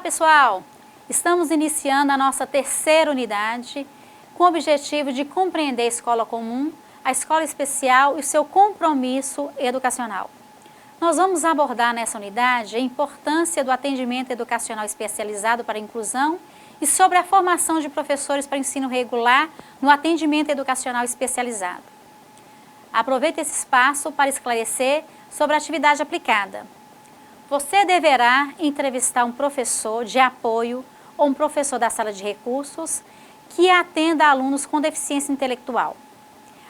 pessoal! Estamos iniciando a nossa terceira unidade com o objetivo de compreender a escola comum, a escola especial e o seu compromisso educacional. Nós vamos abordar nessa unidade a importância do atendimento educacional especializado para a inclusão e sobre a formação de professores para ensino regular no atendimento educacional especializado. Aproveite esse espaço para esclarecer sobre a atividade aplicada. Você deverá entrevistar um professor de apoio ou um professor da sala de recursos que atenda alunos com deficiência intelectual.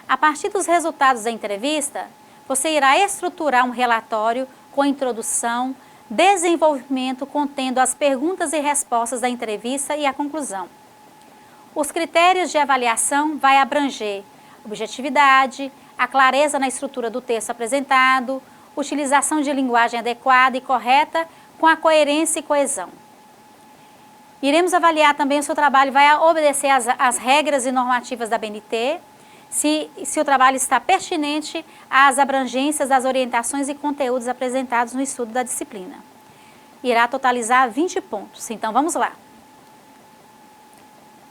A partir dos resultados da entrevista, você irá estruturar um relatório com introdução, desenvolvimento contendo as perguntas e respostas da entrevista e a conclusão. Os critérios de avaliação vai abranger objetividade, a clareza na estrutura do texto apresentado, utilização de linguagem adequada e correta com a coerência e coesão. Iremos avaliar também se o trabalho vai obedecer às regras e normativas da BNT, se o trabalho está pertinente às abrangências das orientações e conteúdos apresentados no estudo da disciplina. Irá totalizar 20 pontos. Então, vamos lá.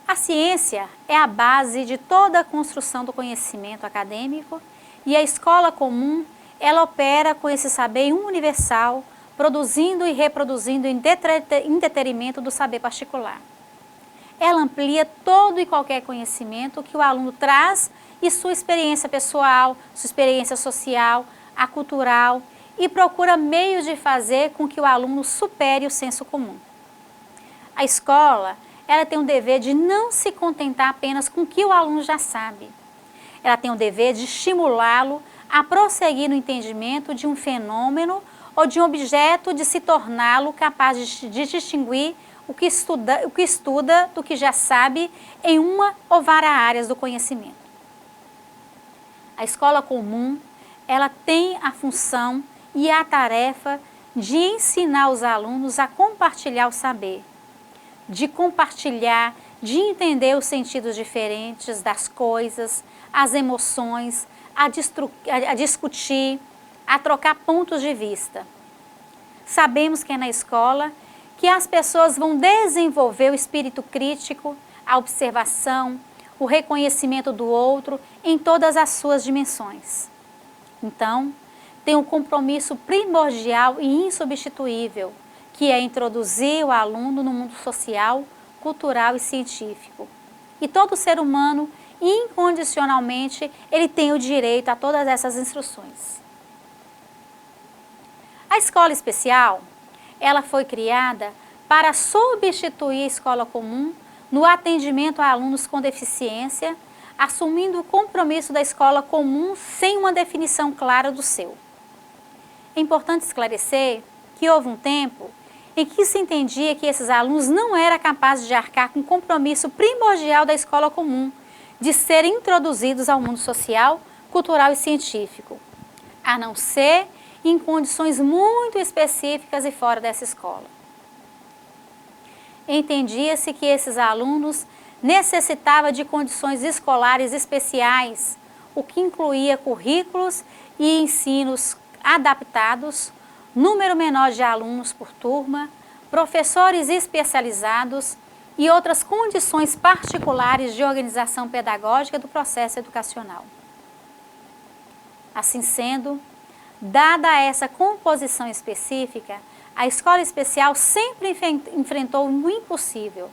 A ciência é a base de toda a construção do conhecimento acadêmico e a escola comum, ela opera com esse saber universal, produzindo e reproduzindo em detrimento do saber particular. Ela amplia todo e qualquer conhecimento que o aluno traz e sua experiência pessoal, sua experiência social, a cultural e procura meios de fazer com que o aluno supere o senso comum. A escola, ela tem o dever de não se contentar apenas com o que o aluno já sabe. Ela tem o dever de estimulá-lo a prosseguir no entendimento de um fenômeno ou de um objeto, de se torná-lo capaz de distinguir o que estuda do que já sabe em uma ou várias áreas do conhecimento. A escola comum, ela tem a função e a tarefa de ensinar os alunos a compartilhar o saber, de compartilhar, de entender os sentidos diferentes das coisas, as emoções, a discutir, a trocar pontos de vista. Sabemos que é na escola que as pessoas vão desenvolver o espírito crítico, a observação, o reconhecimento do outro em todas as suas dimensões. Então, tem um compromisso primordial e insubstituível, que é introduzir o aluno no mundo social, cultural e científico. E todo ser humano, incondicionalmente, ele tem o direito a todas essas instruções. A escola especial, ela foi criada para substituir a escola comum no atendimento a alunos com deficiência, assumindo o compromisso da escola comum sem uma definição clara do seu. É importante esclarecer que houve um tempo em que se entendia que esses alunos não eram capazes de arcar com o compromisso primordial da escola comum, de serem introduzidos ao mundo social, cultural e científico, a não ser em condições muito específicas e fora dessa escola. Entendia-se que esses alunos necessitavam de condições escolares especiais, o que incluía currículos e ensinos adaptados, número menor de alunos por turma, professores especializados e outras condições particulares de organização pedagógica do processo educacional. Assim sendo, dada essa composição específica, a escola especial sempre enfrentou o impossível: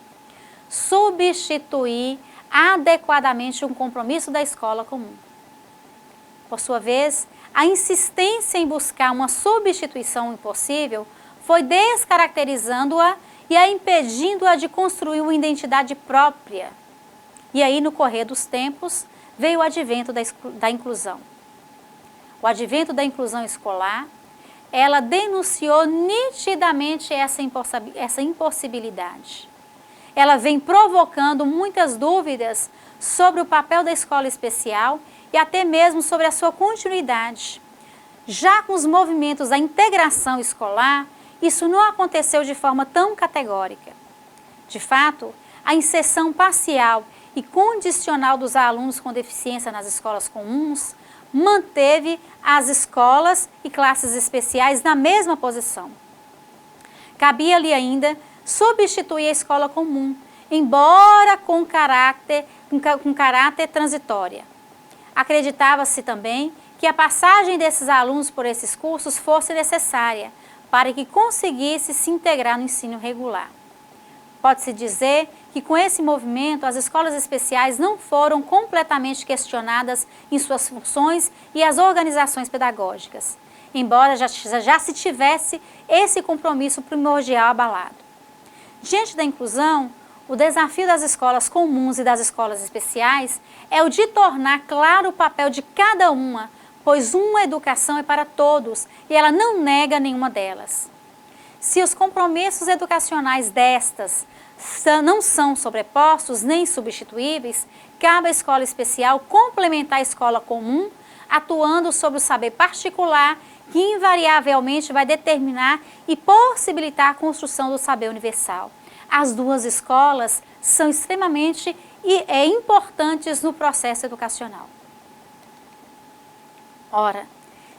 substituir adequadamente um compromisso da escola comum. Por sua vez, a insistência em buscar uma substituição impossível foi descaracterizando-a e a impedindo-a de construir uma identidade própria. E aí, no correr dos tempos, veio o advento da inclusão. O advento da inclusão escolar, ela denunciou nitidamente essa impossibilidade. Ela vem provocando muitas dúvidas sobre o papel da escola especial e até mesmo sobre a sua continuidade. Já com os movimentos da integração escolar, isso não aconteceu de forma tão categórica. De fato, a inserção parcial e condicional dos alunos com deficiência nas escolas comuns manteve as escolas e classes especiais na mesma posição. Cabia-lhe ainda substituir a escola comum, embora com caráter transitória. Acreditava-se também que a passagem desses alunos por esses cursos fosse necessária para que conseguisse se integrar no ensino regular. Pode-se dizer que com esse movimento as escolas especiais não foram completamente questionadas em suas funções e as organizações pedagógicas, embora já se tivesse esse compromisso primordial abalado. Diante da inclusão, o desafio das escolas comuns e das escolas especiais é o de tornar claro o papel de cada uma, pois uma educação é para todos e ela não nega nenhuma delas. Se os compromissos educacionais destas não são sobrepostos nem substituíveis, cabe à escola especial complementar a escola comum, atuando sobre o saber particular que invariavelmente vai determinar e possibilitar a construção do saber universal. As duas escolas são extremamente importantes no processo educacional. Ora,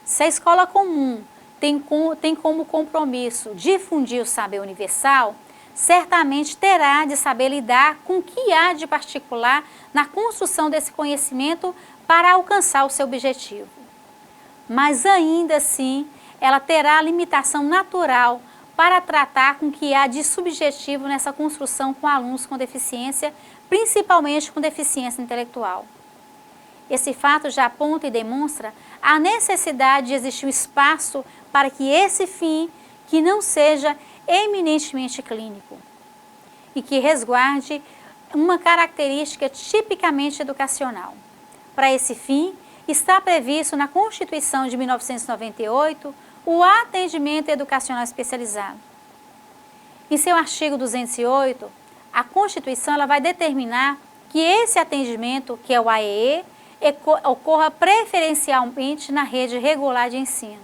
se a escola comum tem como compromisso difundir o saber universal, certamente terá de saber lidar com o que há de particular na construção desse conhecimento para alcançar o seu objetivo. Mas ainda assim, ela terá limitação natural para tratar com o que há de subjetivo nessa construção com alunos com deficiência, principalmente com deficiência intelectual. Esse fato já aponta e demonstra a necessidade de existir um espaço para que esse fim, que não seja eminentemente clínico e que resguarde uma característica tipicamente educacional. Para esse fim, está previsto na Constituição de 1998 o atendimento educacional especializado. Em seu artigo 208, a Constituição ela vai determinar que esse atendimento, que é o AEE, ocorra preferencialmente na rede regular de ensino.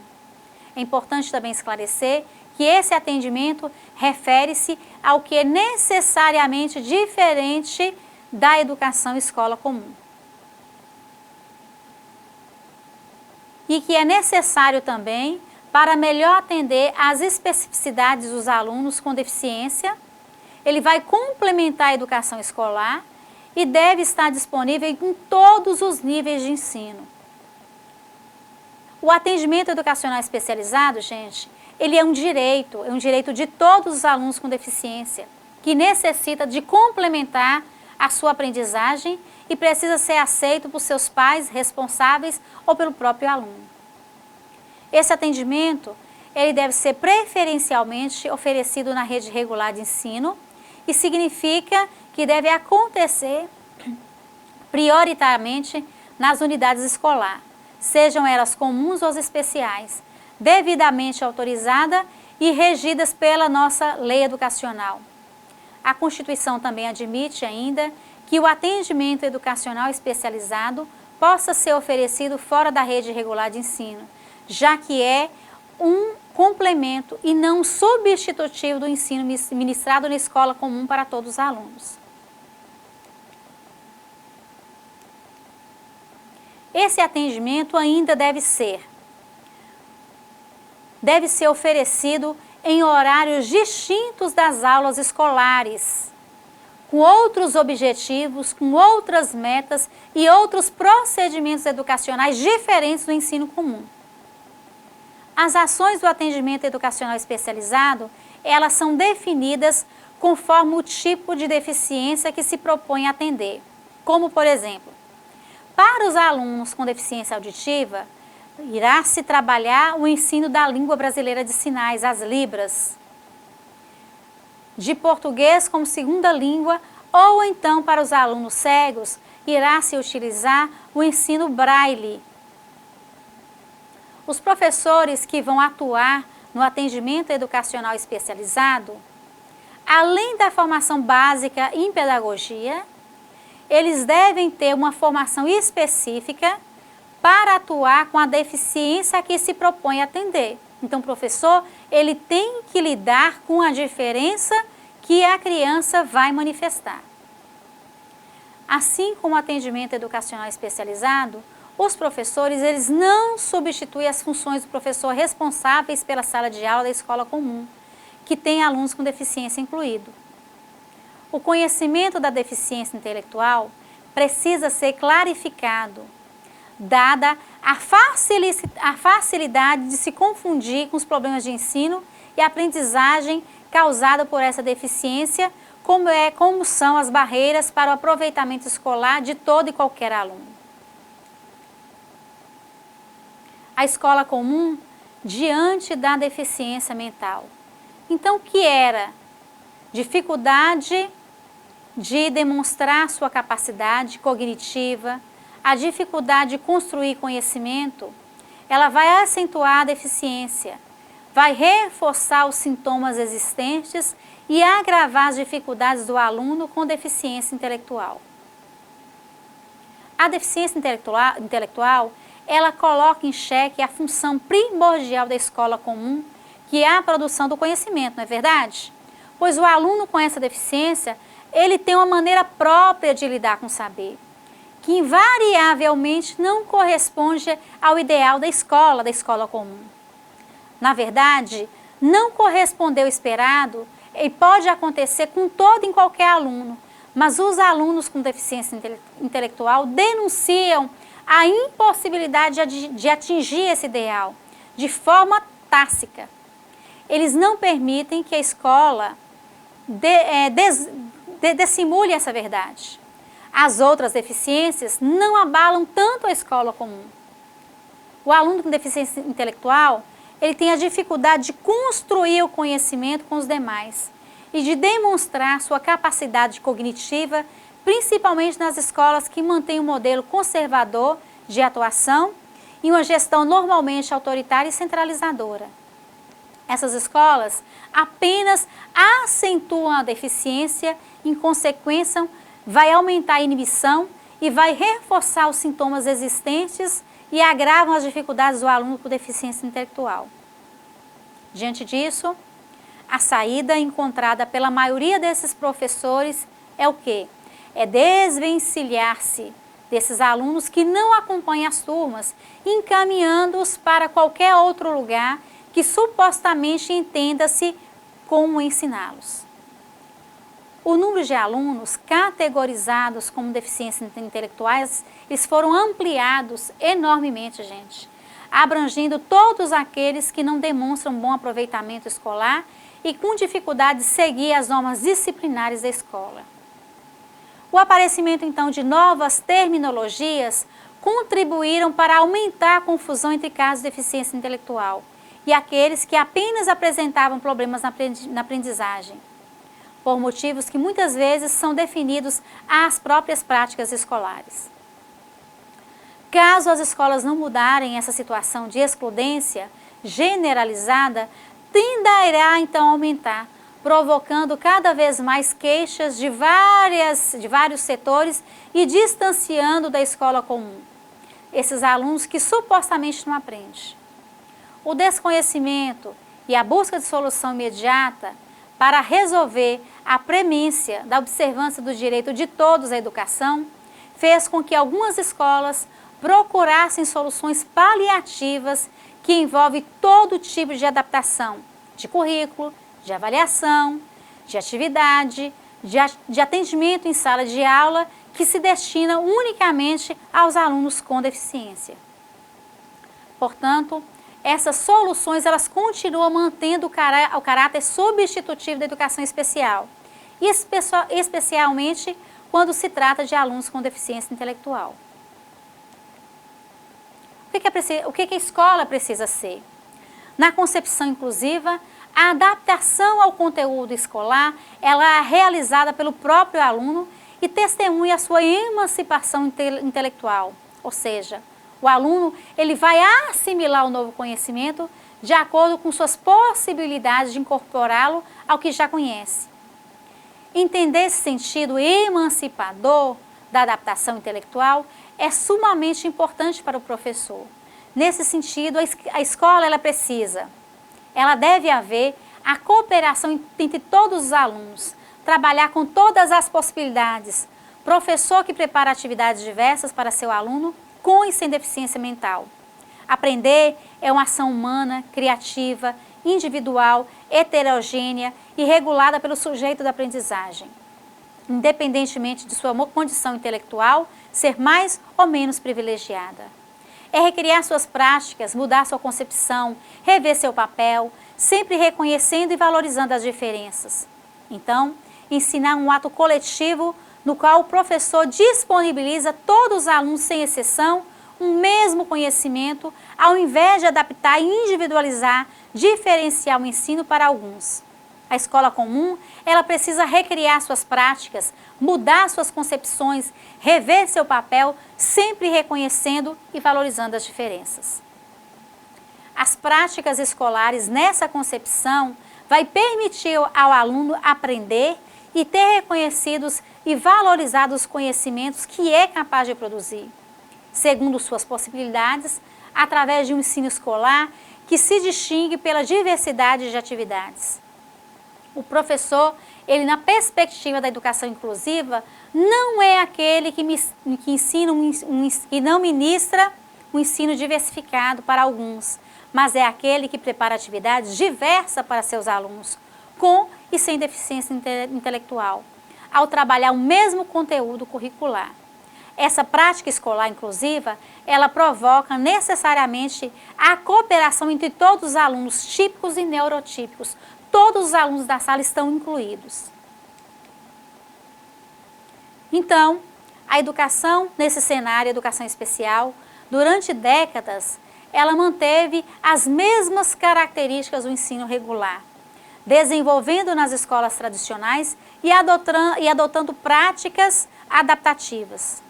É importante também esclarecer que esse atendimento refere-se ao que é necessariamente diferente da educação escola comum. E que é necessário também para melhor atender às especificidades dos alunos com deficiência. Ele vai complementar a educação escolar e deve estar disponível em todos os níveis de ensino. O atendimento educacional especializado, gente, ele é um direito de todos os alunos com deficiência, que necessita de complementar a sua aprendizagem e precisa ser aceito por seus pais responsáveis ou pelo próprio aluno. Esse atendimento, ele deve ser preferencialmente oferecido na rede regular de ensino e significa que deve acontecer prioritariamente nas unidades escolares, sejam elas comuns ou especiais, devidamente autorizadas e regidas pela nossa lei educacional. A Constituição também admite ainda que o atendimento educacional especializado possa ser oferecido fora da rede regular de ensino, já que é um complemento e não substitutivo do ensino ministrado na escola comum para todos os alunos. Esse atendimento ainda deve ser oferecido em horários distintos das aulas escolares, com outros objetivos, com outras metas e outros procedimentos educacionais diferentes do ensino comum. As ações do atendimento educacional especializado, elas são definidas conforme o tipo de deficiência que se propõe a atender, como, por exemplo, para os alunos com deficiência auditiva, irá se trabalhar o ensino da língua brasileira de sinais, as Libras, de português como segunda língua, ou então para os alunos cegos, irá se utilizar o ensino Braille. Os professores que vão atuar no atendimento educacional especializado, além da formação básica em pedagogia, eles devem ter uma formação específica para atuar com a deficiência que se propõe a atender. Então, o professor, ele tem que lidar com a diferença que a criança vai manifestar. Assim como o atendimento educacional especializado, os professores, eles não substituem as funções do professor responsáveis pela sala de aula da escola comum, que tem alunos com deficiência incluído. O conhecimento da deficiência intelectual precisa ser clarificado, dada a facilidade de se confundir com os problemas de ensino e aprendizagem causada por essa deficiência, como são as barreiras para o aproveitamento escolar de todo e qualquer aluno. A escola comum diante da deficiência mental. Então, o que era? Dificuldade de demonstrar sua capacidade cognitiva, a dificuldade de construir conhecimento, ela vai acentuar a deficiência, vai reforçar os sintomas existentes e agravar as dificuldades do aluno com deficiência intelectual. A deficiência intelectual, ela coloca em xeque a função primordial da escola comum, que é a produção do conhecimento, não é verdade? Pois o aluno com essa deficiência, ele tem uma maneira própria de lidar com o saber, que invariavelmente não corresponde ao ideal da escola comum. Na verdade, não corresponder ao esperado e pode acontecer com todo e qualquer aluno, mas os alunos com deficiência intelectual denunciam a impossibilidade de atingir esse ideal de forma tácita. Eles não permitem que a escola dissimule essa verdade. As outras deficiências não abalam tanto a escola comum. O aluno com deficiência intelectual, ele tem a dificuldade de construir o conhecimento com os demais e de demonstrar sua capacidade cognitiva, principalmente nas escolas que mantêm um modelo conservador de atuação e uma gestão normalmente autoritária e centralizadora. Essas escolas apenas acentuam a deficiência, em consequência, vai aumentar a inibição e vai reforçar os sintomas existentes e agravam as dificuldades do aluno com deficiência intelectual. Diante disso, a saída encontrada pela maioria desses professores é o quê? É desvencilhar-se desses alunos que não acompanham as turmas, encaminhando-os para qualquer outro lugar que supostamente entenda-se como ensiná-los. O número de alunos categorizados como deficiências intelectuais, eles foram ampliados enormemente, gente, abrangindo todos aqueles que não demonstram bom aproveitamento escolar e com dificuldade de seguir as normas disciplinares da escola. O aparecimento, então, de novas terminologias contribuíram para aumentar a confusão entre casos de deficiência intelectual e aqueles que apenas apresentavam problemas na aprendizagem, por motivos que muitas vezes são definidos às próprias práticas escolares. Caso as escolas não mudarem essa situação de excludência generalizada, tenderá então a aumentar, provocando cada vez mais queixas de vários setores e distanciando da escola comum esses alunos que supostamente não aprendem. O desconhecimento e a busca de solução imediata para resolver a premência da observância do direito de todos à educação fez com que algumas escolas procurassem soluções paliativas que envolvem todo tipo de adaptação, de currículo, de avaliação, de atividade, de atendimento em sala de aula, que se destina unicamente aos alunos com deficiência. Portanto, essas soluções elas continuam mantendo o caráter substitutivo da educação especial, especialmente quando se trata de alunos com deficiência intelectual. O que a escola precisa ser? Na concepção inclusiva, a adaptação ao conteúdo escolar ela é realizada pelo próprio aluno e testemunha a sua emancipação intelectual, ou seja, o aluno ele vai assimilar o novo conhecimento de acordo com suas possibilidades de incorporá-lo ao que já conhece. Entender esse sentido emancipador da adaptação intelectual é sumamente importante para o professor. Nesse sentido, a escola ela deve haver a cooperação entre todos os alunos, trabalhar com todas as possibilidades. Professor que prepara atividades diversas para seu aluno com e sem deficiência mental. Aprender é uma ação humana, criativa individual, heterogênea e regulada pelo sujeito da aprendizagem, independentemente de sua condição intelectual ser mais ou menos privilegiada. É recriar suas práticas, mudar sua concepção, rever seu papel, sempre reconhecendo e valorizando as diferenças. Então, ensinar um ato coletivo no qual o professor disponibiliza todos os alunos, sem exceção, um mesmo conhecimento, ao invés de adaptar e individualizar, diferenciar o ensino para alguns. A escola comum, ela precisa recriar suas práticas, mudar suas concepções, rever seu papel, sempre reconhecendo e valorizando as diferenças. As práticas escolares nessa concepção vai permitir ao aluno aprender e ter reconhecidos e valorizados os conhecimentos que é capaz de produzir, segundo suas possibilidades, através de um ensino escolar que se distingue pela diversidade de atividades. O professor, ele na perspectiva da educação inclusiva, não é aquele que ensina que não ministra um ensino diversificado para alguns, mas é aquele que prepara atividades diversas para seus alunos, com e sem deficiência intelectual, ao trabalhar o mesmo conteúdo curricular. Essa prática escolar inclusiva, ela provoca necessariamente a cooperação entre todos os alunos típicos e neurotípicos. Todos os alunos da sala estão incluídos. Então, a educação nesse cenário, a educação especial, durante décadas, ela manteve as mesmas características do ensino regular, desenvolvendo nas escolas tradicionais e adotando práticas adaptativas.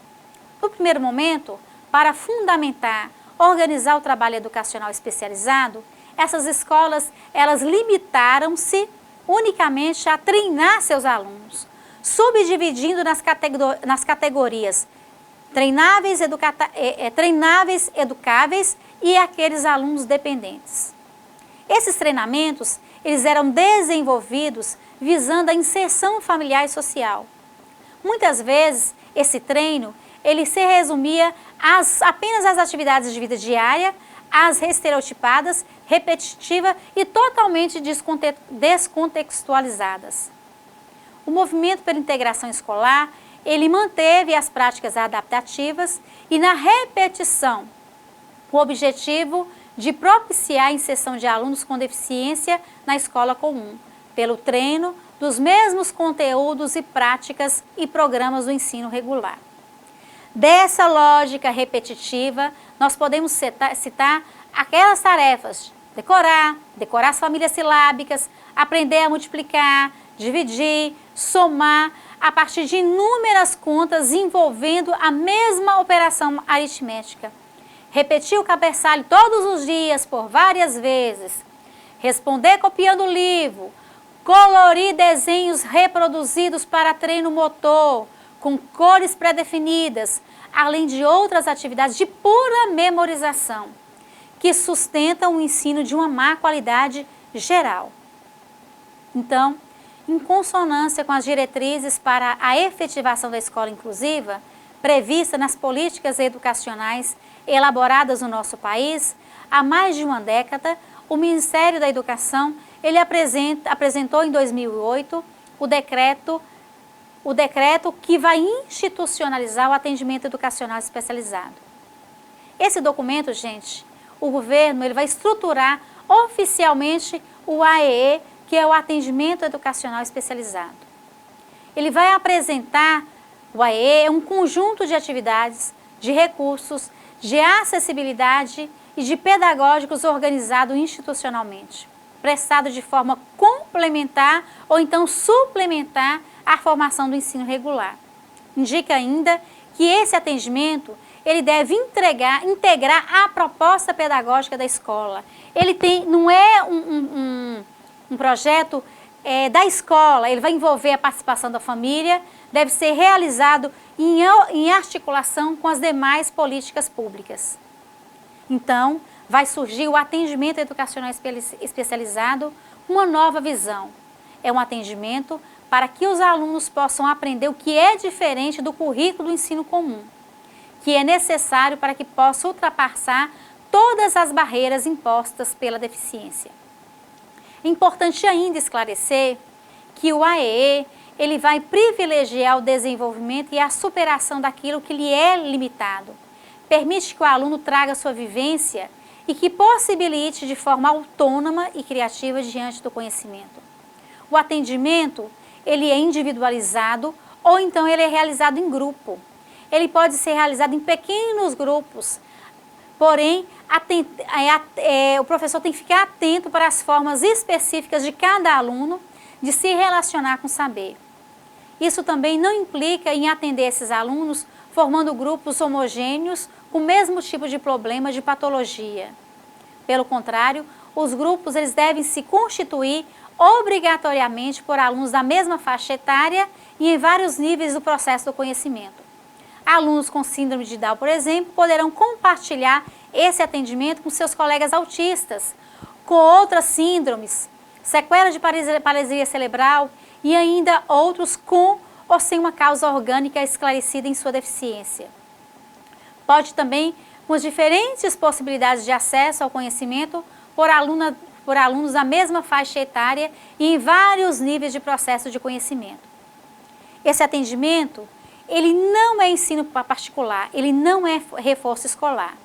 No primeiro momento, para fundamentar, organizar o trabalho educacional especializado, essas escolas, elas limitaram-se unicamente a treinar seus alunos, subdividindo nas categorias treináveis, educáveis e aqueles alunos dependentes. Esses treinamentos, eles eram desenvolvidos visando a inserção familiar e social. Muitas vezes, esse treino, ele se resumia apenas às atividades de vida diária, as estereotipadas, repetitivas e totalmente descontextualizadas. O movimento pela integração escolar, ele manteve as práticas adaptativas e na repetição, o objetivo de propiciar a inserção de alunos com deficiência na escola comum, pelo treino dos mesmos conteúdos e práticas e programas do ensino regular. Dessa lógica repetitiva, nós podemos citar aquelas tarefas: decorar as famílias silábicas, aprender a multiplicar, dividir, somar, a partir de inúmeras contas envolvendo a mesma operação aritmética. Repetir o cabeçalho todos os dias por várias vezes. Responder copiando o livro. Colorir desenhos reproduzidos para treino motor, com cores pré-definidas, além de outras atividades de pura memorização, que sustentam o ensino de uma má qualidade geral. Então, em consonância com as diretrizes para a efetivação da escola inclusiva, prevista nas políticas educacionais elaboradas no nosso país, há mais de uma década, o Ministério da Educação ele apresentou em 2008 o decreto que vai institucionalizar o atendimento educacional especializado. Esse documento, gente, o governo ele vai estruturar oficialmente o AEE, que é o atendimento educacional especializado. Ele vai apresentar, o AEE, um conjunto de atividades, de recursos, de acessibilidade e de pedagógicos organizado institucionalmente, prestado de forma complementar ou então suplementar à formação do ensino regular. Indica ainda que esse atendimento ele deve integrar a proposta pedagógica da escola. Ele não é um projeto da escola, ele vai envolver a participação da família, deve ser realizado em articulação com as demais políticas públicas. Então, vai surgir o atendimento educacional especializado, uma nova visão. É um atendimento para que os alunos possam aprender o que é diferente do currículo do ensino comum, que é necessário para que possa ultrapassar todas as barreiras impostas pela deficiência. É importante ainda esclarecer que o AEE, ele vai privilegiar o desenvolvimento e a superação daquilo que lhe é limitado. Permite que o aluno traga sua vivência e que possibilite de forma autônoma e criativa diante do conhecimento. O atendimento, ele é individualizado ou então ele é realizado em grupo. Ele pode ser realizado em pequenos grupos, porém, o professor tem que ficar atento para as formas específicas de cada aluno de se relacionar com o saber. Isso também não implica em atender esses alunos formando grupos homogêneos com o mesmo tipo de problema de patologia. Pelo contrário, os grupos eles devem se constituir obrigatoriamente por alunos da mesma faixa etária e em vários níveis do processo do conhecimento. Alunos com síndrome de Down, por exemplo, poderão compartilhar esse atendimento com seus colegas autistas, com outras síndromes, sequela de paralisia cerebral e ainda outros com ou sem uma causa orgânica esclarecida em sua deficiência. Pode também, com as diferentes possibilidades de acesso ao conhecimento por alunos da mesma faixa etária e em vários níveis de processo de conhecimento. Esse atendimento, ele não é ensino particular, ele não é reforço escolar.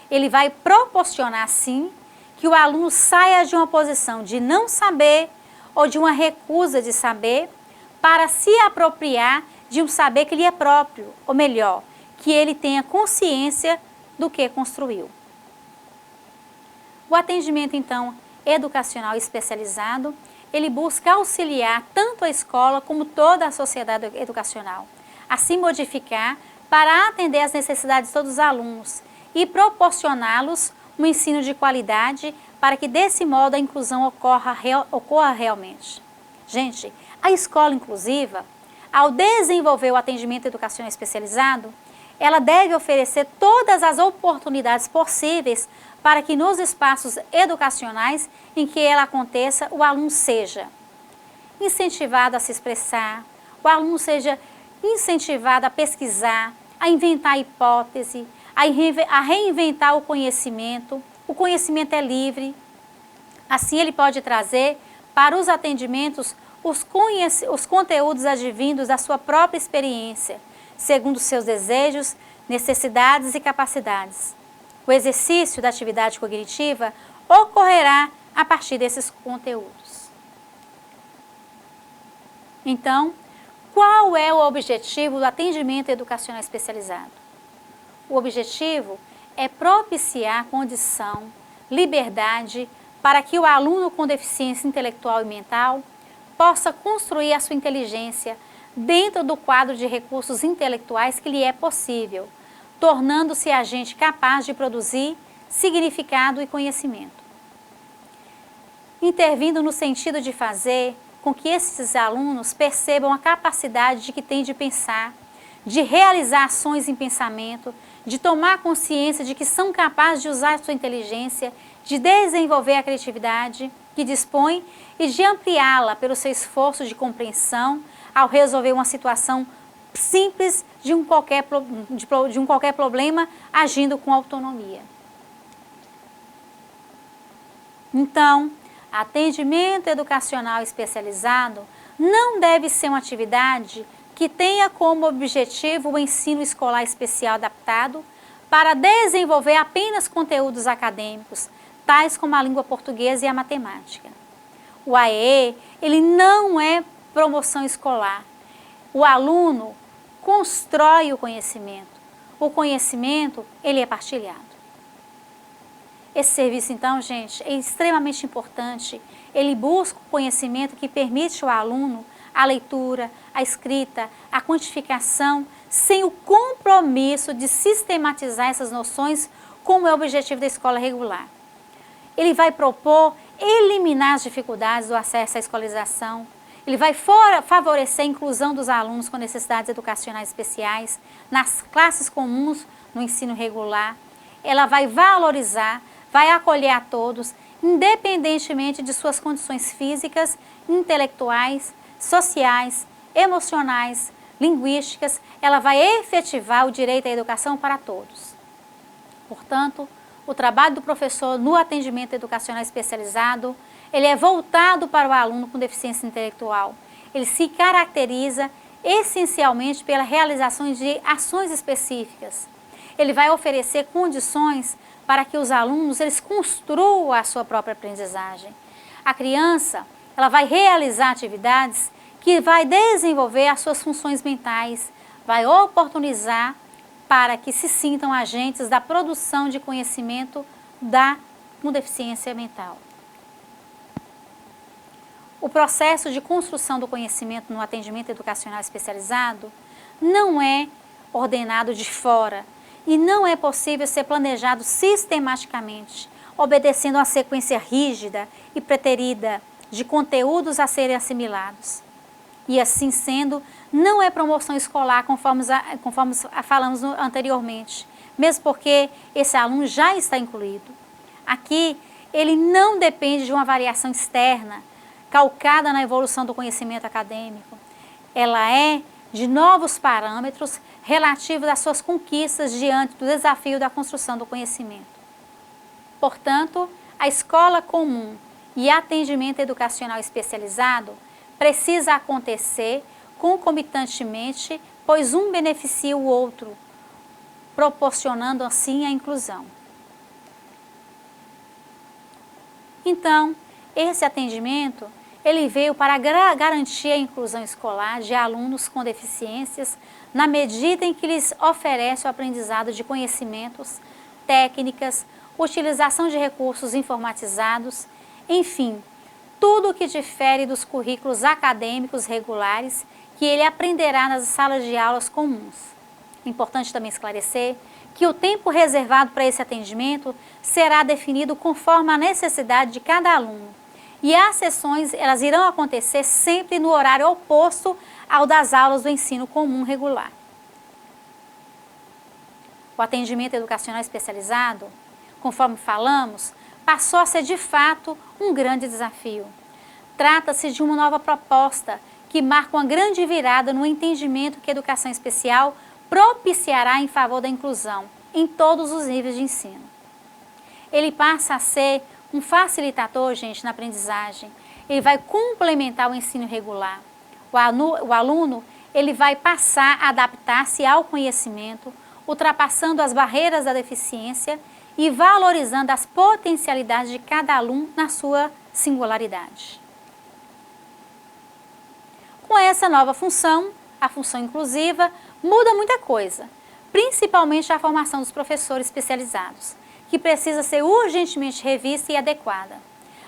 Ele vai proporcionar, sim, que o aluno saia de uma posição de não saber ou de uma recusa de saber para se apropriar de um saber que lhe é próprio, ou melhor, que ele tenha consciência do que construiu. O atendimento, então, educacional especializado, ele busca auxiliar tanto a escola como toda a sociedade educacional, a se modificar para atender às necessidades de todos os alunos e proporcioná-los um ensino de qualidade para que desse modo a inclusão ocorra realmente. Gente, a escola inclusiva, ao desenvolver o atendimento educacional especializado, ela deve oferecer todas as oportunidades possíveis para que nos espaços educacionais em que ela aconteça, o aluno seja incentivado a se expressar, o aluno seja incentivado a pesquisar, a inventar hipótese, a reinventar o conhecimento. O conhecimento é livre, assim ele pode trazer para os atendimentos os conteúdos advindos da sua própria experiência, segundo seus desejos, necessidades e capacidades. O exercício da atividade cognitiva ocorrerá a partir desses conteúdos. Então, qual é o objetivo do atendimento educacional especializado? O objetivo é propiciar condição, liberdade, para que o aluno com deficiência intelectual e mental possa construir a sua inteligência dentro do quadro de recursos intelectuais que lhe é possível, tornando-se agente capaz de produzir significado e conhecimento. Intervindo no sentido de fazer com que esses alunos percebam a capacidade de que têm de pensar, de realizar ações em pensamento, de tomar consciência de que são capazes de usar sua inteligência, de desenvolver a criatividade que dispõe e de ampliá-la pelo seu esforço de compreensão ao resolver uma situação simples de um qualquer problema, agindo com autonomia. Então, atendimento educacional especializado não deve ser uma atividade que tenha como objetivo o ensino escolar especial adaptado para desenvolver apenas conteúdos acadêmicos, tais como a língua portuguesa e a matemática. O AEE, ele não é promoção escolar. O aluno constrói o conhecimento. O conhecimento, ele é partilhado. Esse serviço, então, gente, é extremamente importante. Ele busca o conhecimento que permite ao aluno a leitura, a escrita, a quantificação, sem o compromisso de sistematizar essas noções, como é o objetivo da escola regular. Ele vai propor eliminar as dificuldades do acesso à escolarização. Ele vai favorecer a inclusão dos alunos com necessidades educacionais especiais nas classes comuns no ensino regular. Ela vai valorizar, vai acolher a todos, independentemente de suas condições físicas, intelectuais, sociais, emocionais, linguísticas. Ela vai efetivar o direito à educação para todos. Portanto, o trabalho do professor no atendimento educacional especializado ele é voltado para o aluno com deficiência intelectual. Ele se caracteriza essencialmente pela realização de ações específicas. Ele vai oferecer condições para que os alunos eles construam a sua própria aprendizagem. A criança ela vai realizar atividades que vai desenvolver as suas funções mentais, vai oportunizar para que se sintam agentes da produção de conhecimento com deficiência mental. O processo de construção do conhecimento no atendimento educacional especializado não é ordenado de fora e não é possível ser planejado sistematicamente, obedecendo a sequência rígida e preterida de conteúdos a serem assimilados. E assim sendo, não é promoção escolar conforme falamos anteriormente, mesmo porque esse aluno já está incluído. Aqui, ele não depende de uma variação externa, calcada na evolução do conhecimento acadêmico. Ela é de novos parâmetros relativos às suas conquistas diante do desafio da construção do conhecimento. Portanto, a escola comum e atendimento educacional especializado precisa acontecer concomitantemente, pois um beneficia o outro, proporcionando assim a inclusão. Então, esse atendimento ele veio para garantir a inclusão escolar de alunos com deficiências na medida em que lhes oferece o aprendizado de conhecimentos, técnicas, utilização de recursos informatizados, enfim, tudo o que difere dos currículos acadêmicos regulares que ele aprenderá nas salas de aulas comuns. Importante também esclarecer que o tempo reservado para esse atendimento será definido conforme a necessidade de cada aluno. E as sessões elas irão acontecer sempre no horário oposto ao das aulas do ensino comum regular. O atendimento educacional especializado, conforme falamos, passou a ser de fato um grande desafio. Trata-se de uma nova proposta que marca uma grande virada no entendimento que a educação especial propiciará em favor da inclusão em todos os níveis de ensino. Ele passa a ser um facilitador, gente, na aprendizagem. Ele vai complementar o ensino regular. O aluno ele vai passar a adaptar-se ao conhecimento, ultrapassando as barreiras da deficiência e valorizando as potencialidades de cada aluno na sua singularidade. Com essa nova função, a função inclusiva, muda muita coisa, principalmente a formação dos professores especializados, que precisa ser urgentemente revista e adequada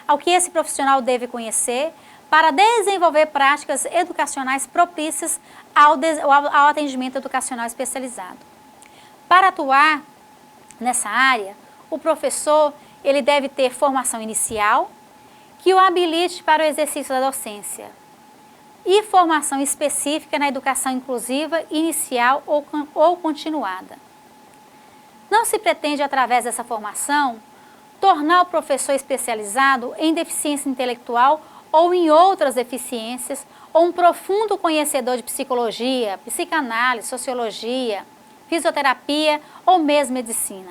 ao que esse profissional deve conhecer para desenvolver práticas educacionais propícias ao atendimento educacional especializado. Para atuar nessa área, o professor ele deve ter formação inicial que o habilite para o exercício da docência e formação específica na educação inclusiva inicial ou continuada. Não se pretende, através dessa formação, tornar o professor especializado em deficiência intelectual ou em outras deficiências, ou um profundo conhecedor de psicologia, psicanálise, sociologia, fisioterapia ou mesmo medicina.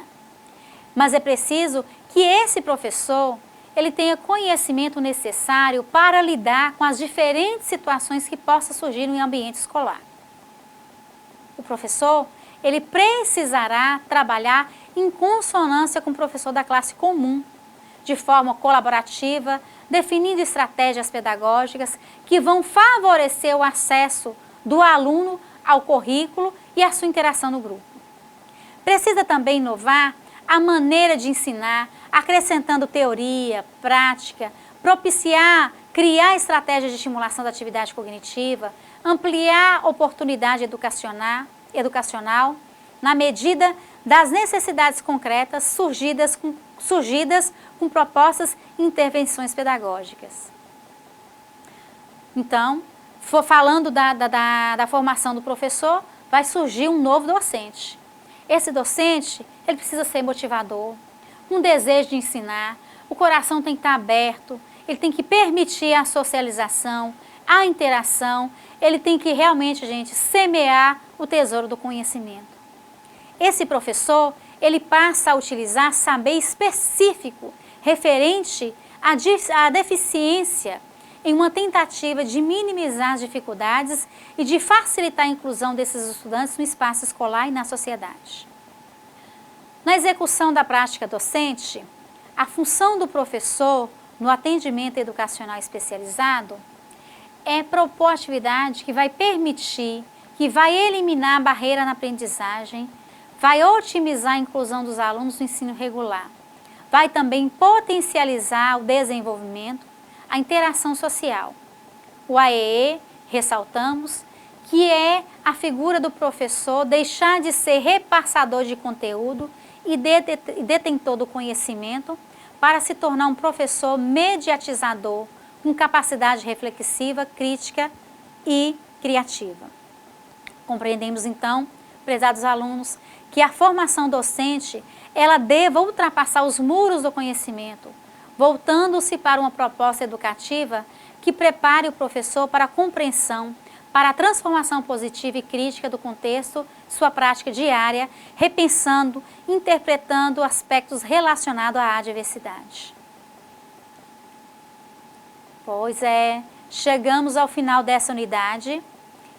Mas é preciso que esse professor ele tenha conhecimento necessário para lidar com as diferentes situações que possam surgir no ambiente escolar. O professor ele precisará trabalhar em consonância com o professor da classe comum, de forma colaborativa, definindo estratégias pedagógicas que vão favorecer o acesso do aluno ao currículo e a sua interação no grupo. Precisa também inovar a maneira de ensinar, acrescentando teoria, prática, propiciar, criar estratégias de estimulação da atividade cognitiva, ampliar oportunidade educacional na medida das necessidades concretas surgidas com propostas e intervenções pedagógicas. Então, falando da formação do professor, vai surgir um novo docente. Esse docente, ele precisa ser motivador, um desejo de ensinar, o coração tem que estar aberto, ele tem que permitir a socialização, a interação, ele tem que realmente, gente, semear o tesouro do conhecimento. Esse professor, ele passa a utilizar saber específico referente a deficiência em uma tentativa de minimizar as dificuldades e de facilitar a inclusão desses estudantes no espaço escolar e na sociedade. Na execução da prática docente, a função do professor no atendimento educacional especializado é propor atividade que vai permitir, que vai eliminar a barreira na aprendizagem, vai otimizar a inclusão dos alunos no ensino regular, vai também potencializar o desenvolvimento, a interação social. O AEE, ressaltamos, que é a figura do professor deixar de ser repassador de conteúdo e detentor do conhecimento para se tornar um professor mediatizador com capacidade reflexiva, crítica e criativa. Compreendemos então, prezados alunos, que a formação docente ela deva ultrapassar os muros do conhecimento, voltando-se para uma proposta educativa que prepare o professor para a compreensão, para a transformação positiva e crítica do contexto, sua prática diária, repensando, interpretando aspectos relacionados à adversidade. Pois é, chegamos ao final dessa unidade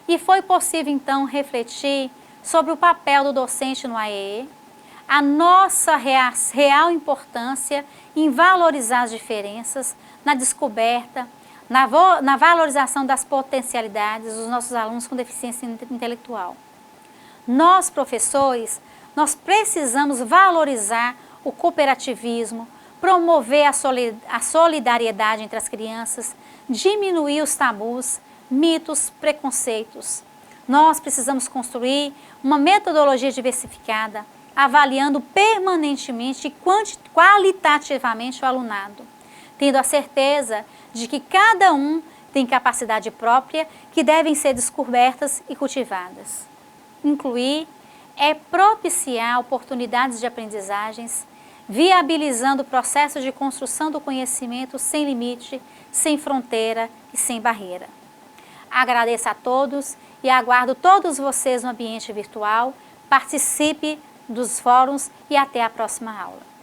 e foi possível então refletir sobre o papel do docente no AEE, a nossa real importância em valorizar as diferenças, na descoberta, na valorização das potencialidades dos nossos alunos com deficiência intelectual. Nós, professores, nós precisamos valorizar o cooperativismo, promover a solidariedade entre as crianças, diminuir os tabus, mitos, preconceitos. Nós precisamos construir uma metodologia diversificada, avaliando permanentemente e qualitativamente o alunado, tendo a certeza de que cada um tem capacidade própria que devem ser descobertas e cultivadas. Incluir é propiciar oportunidades de aprendizagens, viabilizando o processo de construção do conhecimento sem limite, sem fronteira e sem barreira. Agradeço a todos e aguardo todos vocês no ambiente virtual. Participe dos fóruns e até a próxima aula.